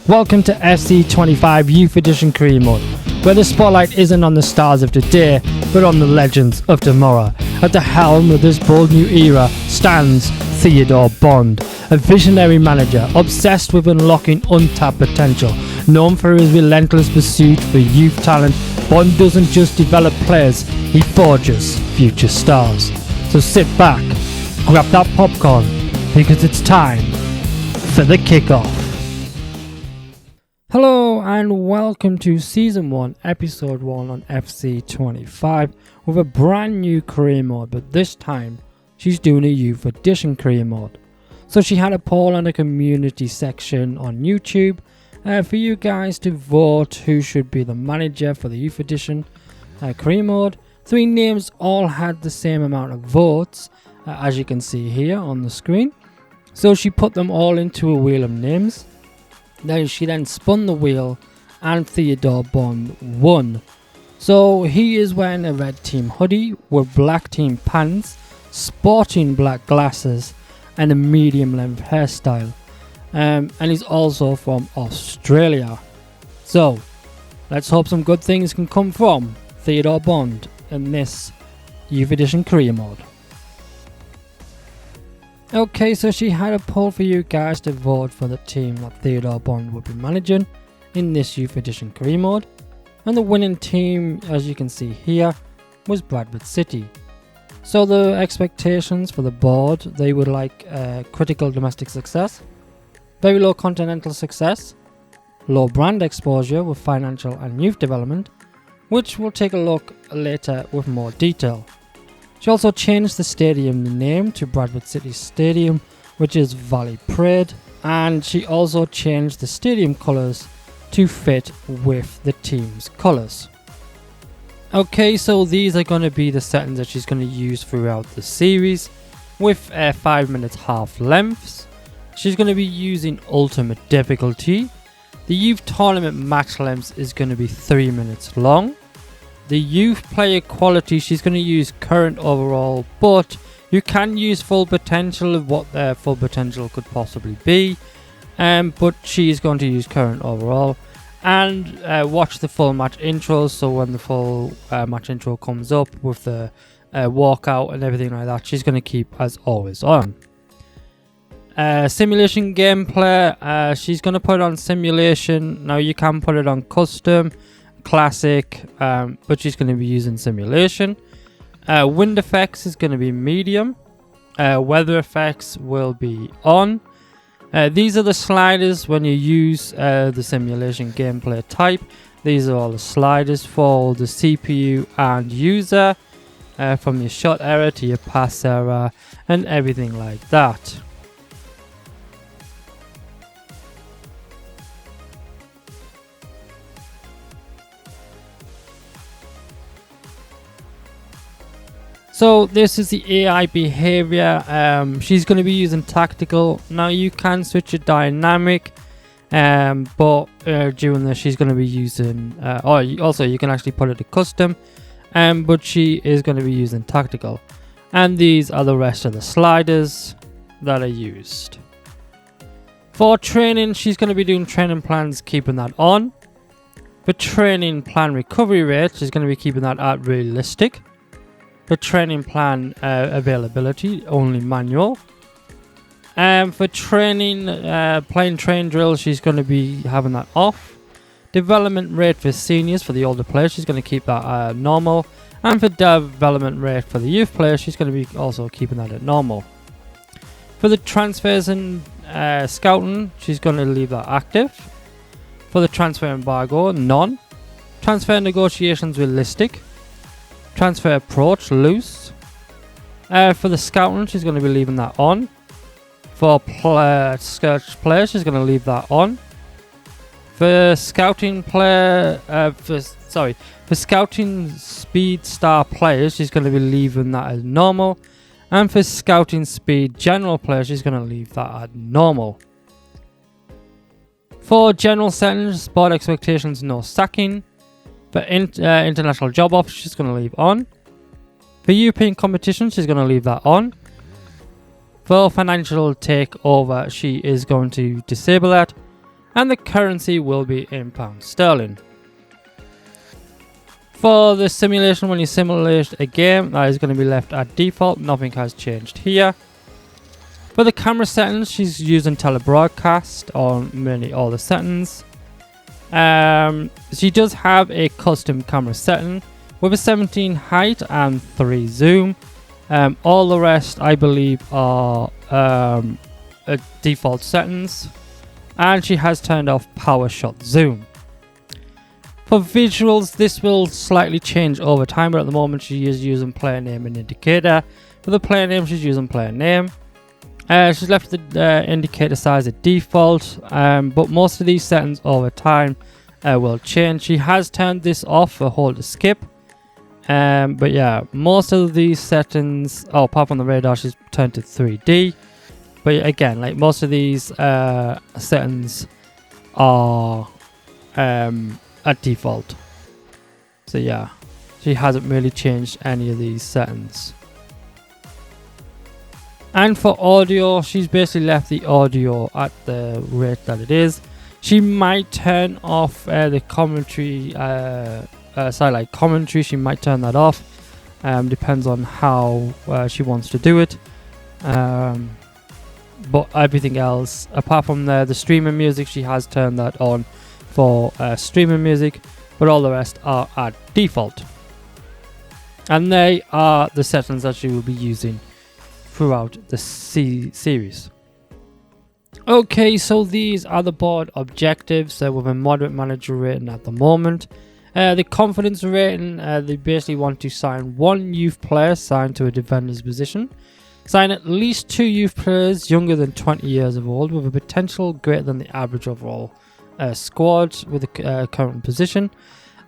Welcome to SC25 Youth Edition Career Mode, where the spotlight isn't on the stars of today, but on the legends of tomorrow. At the helm of this bold new era stands Theodore Bond, a visionary manager obsessed with unlocking untapped potential. Known for his relentless pursuit for youth talent, Bond doesn't just develop players, he forges future stars. So sit back, grab that popcorn, because it's time for the kickoff. Hello and welcome to Season 1, Episode 1 on FC25 with a brand new career mode, but this time she's doing a Youth Edition career mode. So she had a poll on the community section on YouTube for you guys to vote who should be the manager for the Youth Edition career mode. 3 names all had the same amount of votes, as you can see here on the screen. So she put them all into a wheel of names. Now she then spun the wheel and Theodore Bond won. So he is wearing a red team hoodie with black team pants, sporting black glasses and a medium length hairstyle. And he's also from Australia. So let's hope some good things can come from Theodore Bond in this Youth Edition career mode. Okay, so she had a poll for you guys to vote for the team that Theodore Bond would be managing in this Youth Edition career mode. And the winning team, as you can see here, was Bradford City. So the expectations for the board, they would like critical domestic success, very low continental success, low brand exposure with financial and youth development, which we'll take a look later with more detail. She also changed the stadium name to Bradford City Stadium, which is Valley Parade, and she also changed the stadium colours to fit with the team's colours. Okay, so these are going to be the settings that she's going to use throughout the series with 5 minutes half lengths. She's going to be using ultimate difficulty. The youth tournament match length is going to be 3 minutes long. The youth player quality, she's going to use current overall, but you can use full potential of what their full potential could possibly be. But she's going to use current overall. And watch the full match intro, so when the full match intro comes up with the walkout and everything like that, she's going to keep as always on. Simulation gameplay, she's going to put it on simulation. Now you can put it on custom, classic, but she's going to be using simulation. Wind effects is going to be medium. Weather effects will be on. These are the sliders when you use the simulation gameplay type. These are all the sliders for the CPU and user, from your shot error to your pass error and everything like that. So this is the AI behavior. She's going to be using tactical. Now you can switch it dynamic, but during this she's going to be using, also you can actually put it to custom, but she is going to be using tactical. And these are the rest of the sliders that are used. For training, she's going to be doing training plans, keeping that on. For training plan recovery rate, she's going to be keeping that at realistic. For training plan availability, only manual. For training, playing train drills, she's going to be having that off. Development rate for seniors, for the older players, she's going to keep that normal. And for development rate for the youth players, she's going to be also keeping that at normal. For the transfers and scouting, she's going to leave that active. For the transfer embargo, none. Transfer negotiations, realistic. Transfer approach, loose. For the scouting, she's going to be leaving that on. For search players, she's going to leave that on. For scouting player, for scouting speed star players, she's going to be leaving that as normal. And for scouting speed general players, she's going to leave that at normal. For general settings, board expectations, no sacking. For international job offers, she's going to leave on. For European competition, she's going to leave that on. For financial takeover, she is going to disable that. and the currency will be in pound sterling. For the simulation, when you simulate a game, that is going to be left at default. Nothing has changed here. For the camera settings, she's using telebroadcast on mainly all the settings. She does have a custom camera setting with a 17 height and 3 zoom. All the rest, I believe, are default settings. And she has turned off power shot zoom. For visuals, this will slightly change over time, but at the moment she is using player name and indicator. For the player name, she's using player name. She's left the indicator size at default, but most of these settings over time will change. She has turned this off for hold to skip. But yeah, most of these settings, apart from the radar, she's turned to 3D. But again, like most of these settings are at default. So yeah, she hasn't really changed any of these settings. And for audio, she's basically left the audio at the rate that it is. She might turn off the commentary, like commentary, she might turn that off. Depends on how she wants to do it. But everything else, apart from the streaming music, she has turned that on for streaming music, but all the rest are at default. And they are the settings that she will be using throughout the series. Okay, so these are the board objectives with a moderate manager rating at the moment. The confidence rating, they basically want to sign 1 youth player signed to a defender's position. Sign at least 2 youth players younger than 20 years of old with a potential greater than the average overall squad with the current position.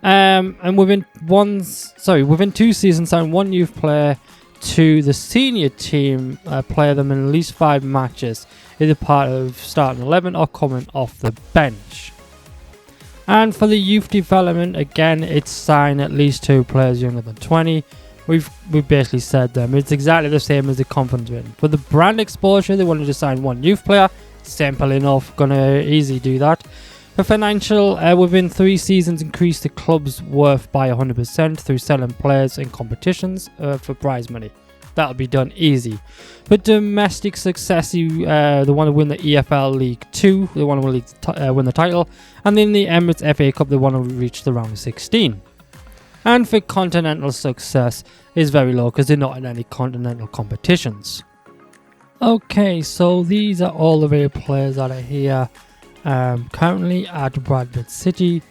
And within 2 seasons, sign 1 youth player to the senior team, play them in at least 5 matches, either part of starting 11 or coming off the bench. And for the youth development, again, it's sign at least 2 players younger than 20. We've basically said them. It's exactly the same as the confidence rating. For the brand exposure, they wanted to sign 1 youth player. Simple enough, gonna easily do that. For financial, within 3 seasons, increase the club's worth by 100% through selling players in competitions for prize money. That'll be done easy. For domestic success, they want to win the EFL League 2. They want to win the title. And in the Emirates FA Cup, they want to reach the round of 16. And for continental success, is very low because they're not in any continental competitions. Okay, so these are all the real players that are here currently at Bradford City.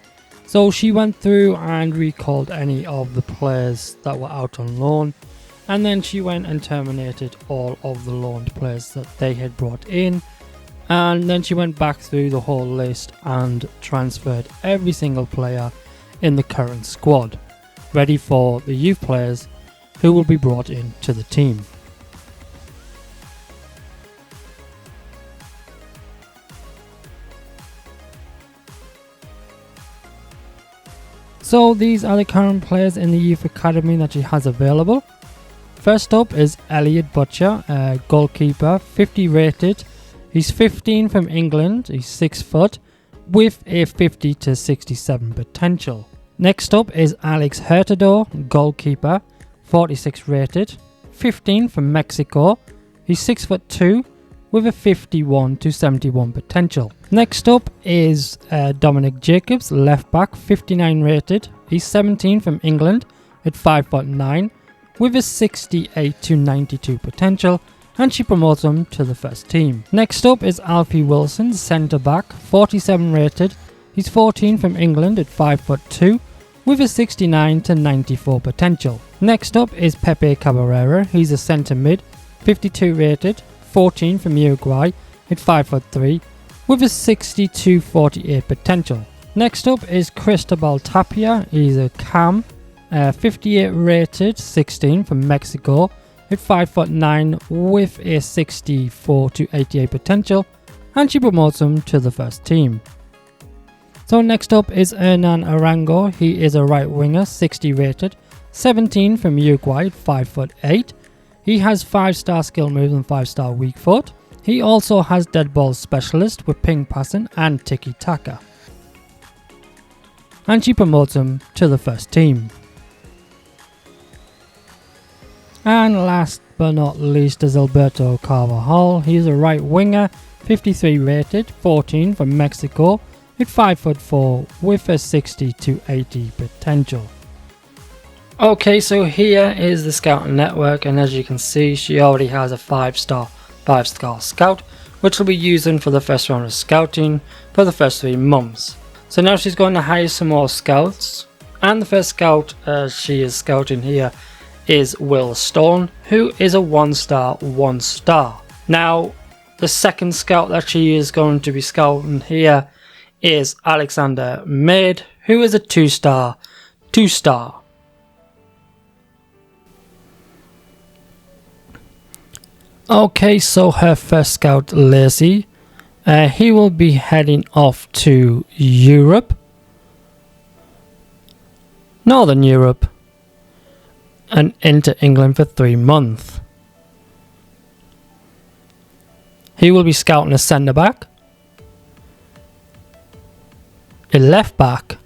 So she went through and recalled any of the players that were out on loan, and then she went and terminated all of the loaned players that they had brought in, and then she went back through the whole list and transferred every single player in the current squad, ready for the youth players who will be brought in to the team. So these are the current players in the youth academy that she has available. First up is Elliot Butcher, goalkeeper, 50 rated. He's 15 from England, he's 6 foot, with a 50 to 67 potential. Next up is Alex Hurtado, goalkeeper, 46 rated, 15 from Mexico, he's 6'2", with a 51 to 71 potential. Next up is Dominic Jacobs, left back, 59 rated, he's 17 from England at 5'9", with a 68 to 92 potential, and she promotes him to the first team. Next up is Alfie Wilson, centre back, 47 rated, he's 14 from England at 5'2", with a 69 to 94 potential. Next up is Pepe Cabrera, he's a centre mid, 52 rated, 14 from Uruguay at 5'3", with a 60 to 48 potential. Next up is Cristobal Tapia, he's a cam, 58 rated, 16 from Mexico at 5'9", with a 64 to 88 potential, and she promotes him to the first team. So next up is Hernan Arango, he is a right winger, 60 rated, 17 from Uruguay at 5'8". He has 5-star skill moves and 5-star weak foot. He also has dead ball specialist with ping passing and tiki taka. And she promotes him to the first team. And last but not least is Alberto Carvajal. He's a right winger, 53 rated, 14 from Mexico, at 5'4", with a 60 to 80 potential. Okay, so here is the scouting network, and as you can see, she already has a 5-star scout, which will be using for the first round of scouting for the first 3 months. So now she's going to hire some more scouts, and the first scout she is scouting here is Will Stone, who is a 1-star. Now the second scout that she is going to be scouting here is Alexander Maid, who is a 2-star. Okay, so her first scout, Lacey, he will be heading off to Europe, Northern Europe, and into England for 3 months. He will be scouting a centre back, a left back,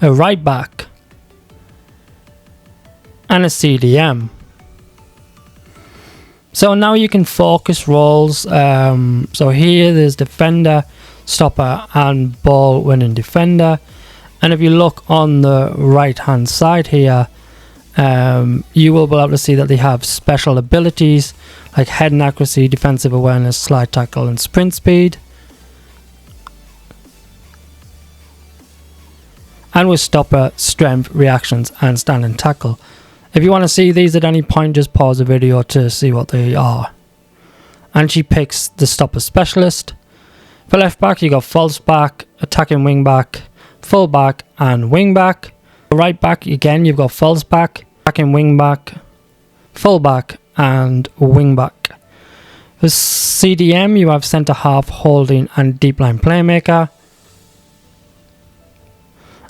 a right back, and a CDM. So now you can focus roles. So here there's defender, stopper, and ball winning defender. And if you look on the right hand side here, you will be able to see that they have special abilities like heading accuracy, defensive awareness, slide tackle, and sprint speed. And with stopper, strength, reactions, and standing tackle. If you want to see these at any point, just pause the video to see what they are. And she picks the stopper specialist. For left back, you got false back, attacking wing back, full back, and wing back. For right back, again, you've got false back, attacking wing back, full back, and wing back. For CDM, you have centre half, holding, and deep line playmaker.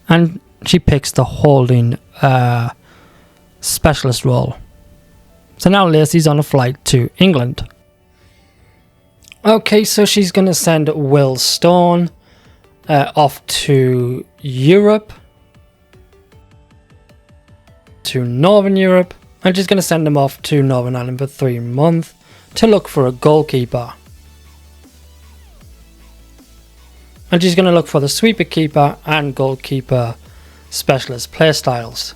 And she picks the holding specialist role. So now Lacey's on a flight to England. Okay, so she's going to send Will Stone off to Europe, to Northern Europe, and she's going to send him off to Northern Ireland for 3 months to look for a goalkeeper. And she's going to look for the sweeper keeper and goalkeeper specialist playstyles.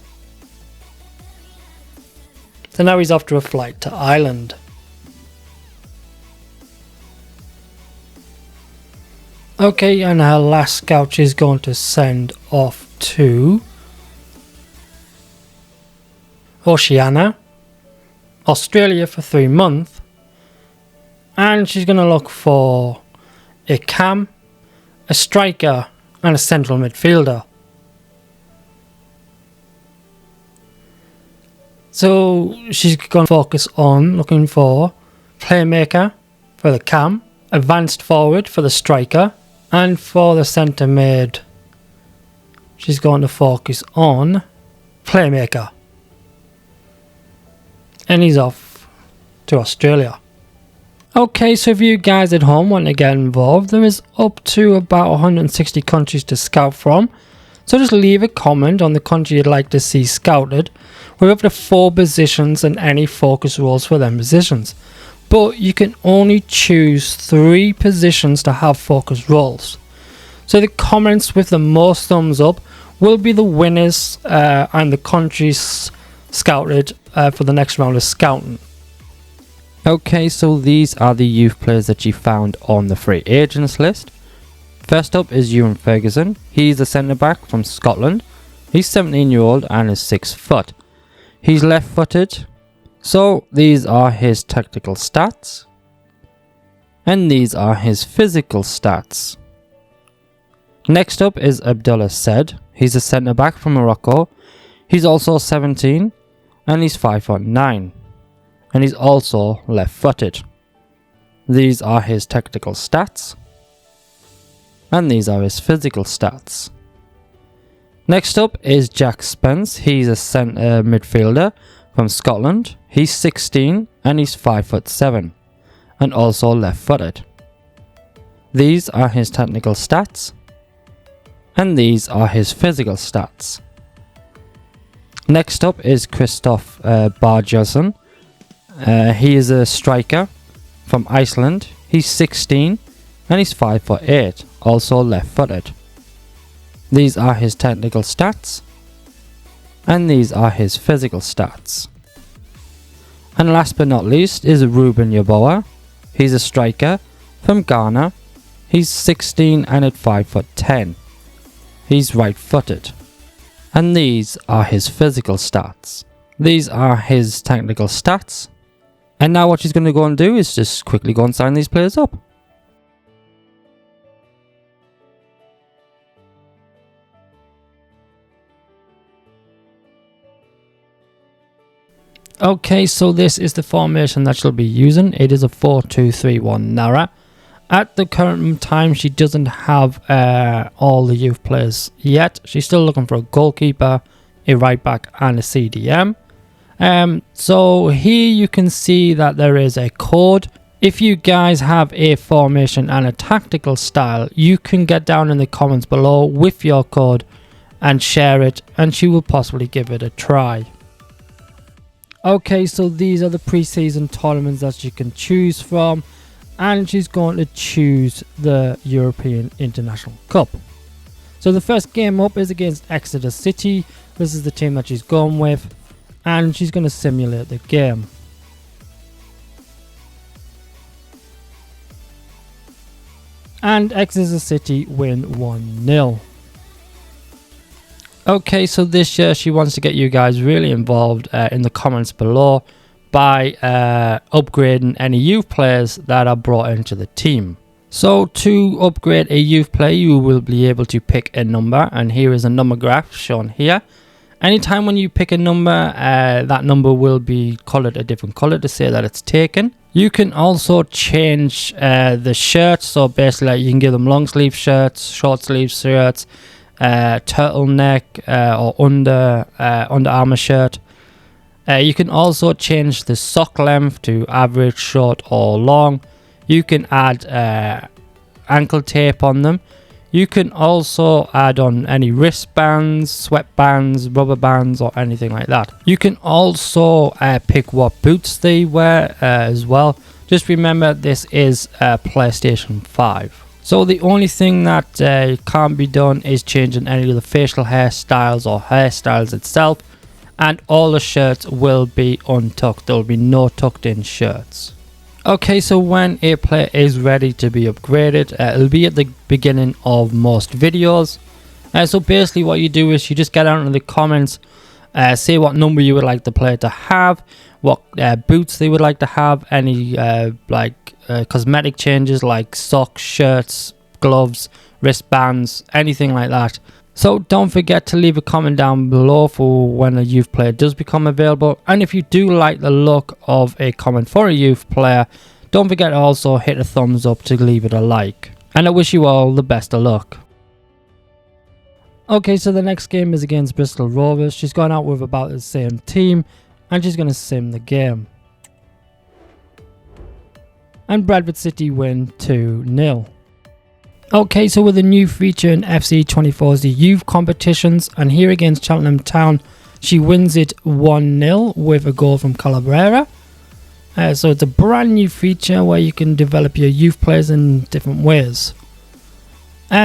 So now he's off to a flight to Ireland. Okay, and her last scout she's going to send off to Oceania, Australia for 3 months. And she's going to look for a cam, a striker, and a central midfielder. So she's going to focus on looking for playmaker for the cam, advanced forward for the striker, and for the centre mid she's going to focus on playmaker. And he's off to Australia. Okay, so if you guys at home want to get involved, there is up to about 160 countries to scout from. So just leave a comment on the country you'd like to see scouted, with up to 4 positions and any focus roles for them positions. But you can only choose 3 positions to have focus roles. So the comments with the most thumbs up will be the winners and the countries scouted for the next round of scouting. Okay, so these are the youth players that you found on the free agents list. First up is Ewan Ferguson. He's a centre back from Scotland. He's 17-year-old and is 6 foot. He's left footed. So these are his tactical stats. And these are his physical stats. Next up is Abdullah Said. He's a centre back from Morocco. He's also 17 and he's 5'9". And he's also left footed. These are his tactical stats. And these are his physical stats. Next up is Jack Spence. He's a centre midfielder from Scotland. He's 16 and he's 5'7". and also left-footed. These are his technical stats, and these are his physical stats. Next up is Christoph Barjason. He is a striker from Iceland. He's 16 and he's 5'8", also left-footed. These are his technical stats, and these are his physical stats. And last but not least is Ruben Yaboa. He's a striker from Ghana. He's 16 and at 5'10". He's right-footed. And these are his physical stats. These are his technical stats. And now what she's going to go and do is just quickly go and sign these players up. Okay, so this is the formation that she'll be using. It is a 4-2-3-1 Nara. At the current time, she doesn't have all the youth players yet. She's still looking for a goalkeeper, a right back and a CDM. So here you can see that there is a code. If you guys have a formation and a tactical style, you can get down in the comments below with your code and share it, and she will possibly give it a try. Okay, so these are the pre-season tournaments that you can choose from, and she's going to choose the European International Cup. So the first game up is against Exeter City. This is the team that she's going with, and she's going to simulate the game. And Exeter City win 1-0. Okay, so this year she wants to get you guys really involved in the comments below by upgrading any youth players that are brought into the team. So to upgrade a youth player, you will be able to pick a number, and here is a number graph shown here. Anytime when you pick a number, that number will be colored a different color to say that it's taken. You can also change the shirts, so basically you can give them long sleeve shirts, short sleeve shirts, turtleneck or under armor shirt. You can also change the sock length to average, short or long. You can add ankle tape on them. You can also add on any wristbands, sweatbands, rubber bands or anything like that. You can also pick what boots they wear as well. Just remember this is PlayStation 5. So the only thing that can't be done is changing any of the facial hairstyles or hairstyles itself. And all the shirts will be untucked. There will be no tucked in shirts. Okay, so when a player is ready to be upgraded, it'll be at the beginning of most videos. So basically what you do is you just get out in the comments, say what number you would like the player to have, what boots they would like to have, any cosmetic changes like socks, shirts, gloves, wristbands, anything like that. So don't forget to leave a comment down below for when a youth player does become available. And if you do like the look of a comment for a youth player, don't forget to also hit a thumbs up to leave it a like. And I wish you all the best of luck. Okay, so the next game is against Bristol Rovers. She's gone out with about the same team, and she's going to sim the game. And Bradford City win 2-0. Okay, so with a new feature in FC24 is the youth competitions, and here against Cheltenham Town, she wins it 1-0 with a goal from Calabrera. So it's a brand new feature where you can develop your youth players in different ways.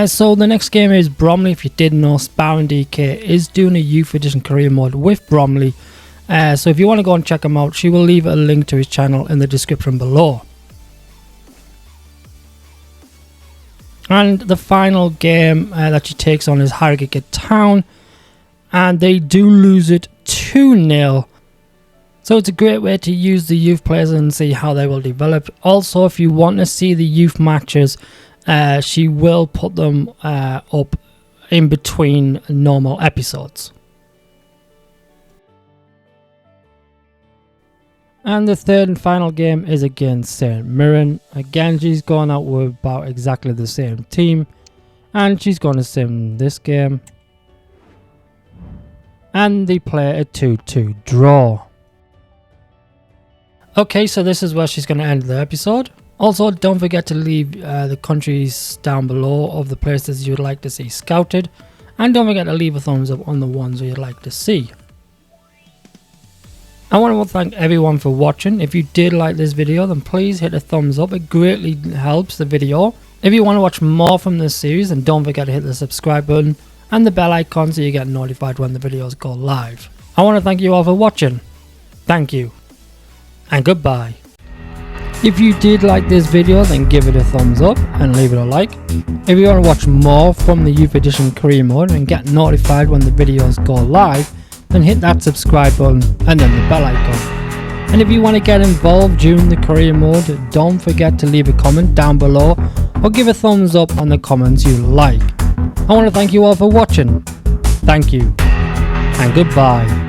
So the next game is Bromeley. If you didn't know, Sparring DK is doing a youth edition career mode with Bromeley. So if you want to go and check him out, she will leave a link to his channel in the description below. And the final game that she takes on is Harrogate Town, and they do lose it 2-0. So it's a great way to use the youth players and see how they will develop. Also, if you want to see the youth matches, she will put them up in between normal episodes. And the third and final game is against St Mirren. Again, she's gone out with about exactly the same team, and she's going to sim this game. And they play a 2-2 draw. Okay, so this is where she's going to end the episode. Also, don't forget to leave the countries down below of the places you'd like to see scouted, and don't forget to leave a thumbs up on the ones you'd like to see. I want to thank everyone for watching. If you did like this video, then please hit a thumbs up. It greatly helps the video. If you want to watch more from this series, then don't forget to hit the subscribe button and the bell icon so you get notified when the videos go live. I want to thank you all for watching. Thank you, and goodbye. If you did like this video, then give it a thumbs up and leave it a like. If you want to watch more from the Youth Edition Career Mode and get notified when the videos go live, then hit that subscribe button and then the bell icon. And if you want to get involved during the Career Mode, don't forget to leave a comment down below or give a thumbs up on the comments you like. I want to thank you all for watching. Thank you, and goodbye.